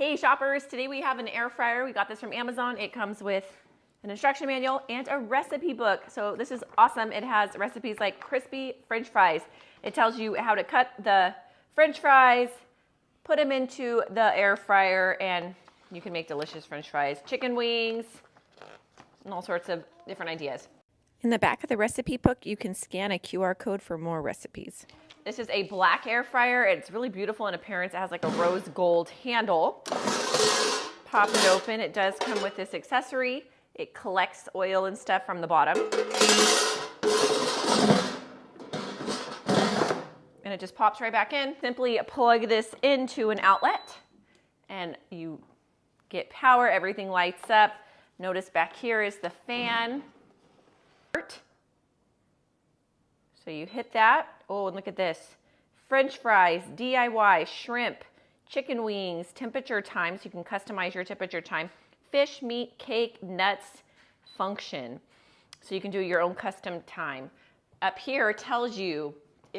Hey shoppers, today we have an air fryer. We got this from Amazon. It comes with an instruction manual and a recipe book. So this is awesome. It has recipes like crispy French fries. It tells you how to cut the French fries, put them into the air fryer, and you can make delicious French fries, chicken wings, and all sorts of different ideas. In the back of the recipe book, you can scan a QR code for more recipes. This is a black air fryer. It's really beautiful in appearance. It has like a rose gold handle. Pop it open. It does come with this accessory. It collects oil and stuff from the bottom. And it just pops right back in. Simply plug this into an outlet and you get power. Everything lights up. Notice back here is the fan. So you hit that. Oh, and look at this. French fries, DIY, shrimp, chicken wings, temperature time, so you can customize your temperature time. Fish, meat, cake, nuts, function. So you can do your own custom time. Up here tells you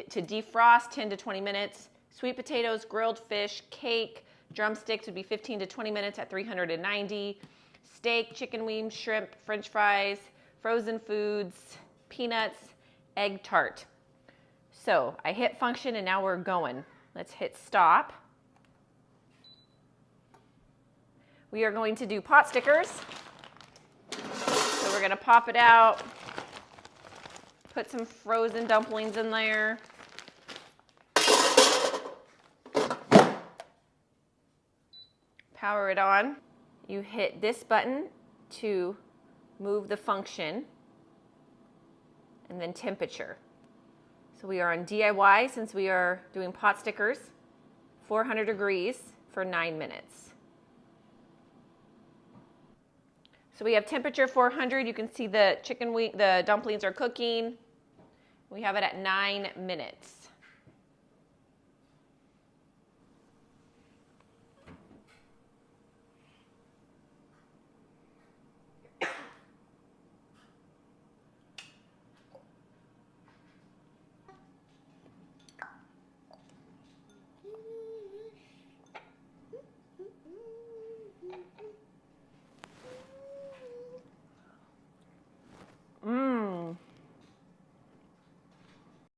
to defrost 10 to 20 minutes. Sweet potatoes, grilled fish, cake, drumsticks would be 15 to 20 minutes at 390. Steak, chicken wings, shrimp, French fries, frozen foods, peanuts, egg tart. So I hit function and now we're going. Let's hit stop. We are going to do pot stickers. So we're gonna pop it out, put some frozen dumplings in there. Power it on. You hit this button to move the function, and then temperature. So we are on DIY since we are doing pot stickers, 400 degrees for 9 minutes. So we have temperature 400. You can see the chicken wing, the dumplings are cooking. We have it at 9 minutes.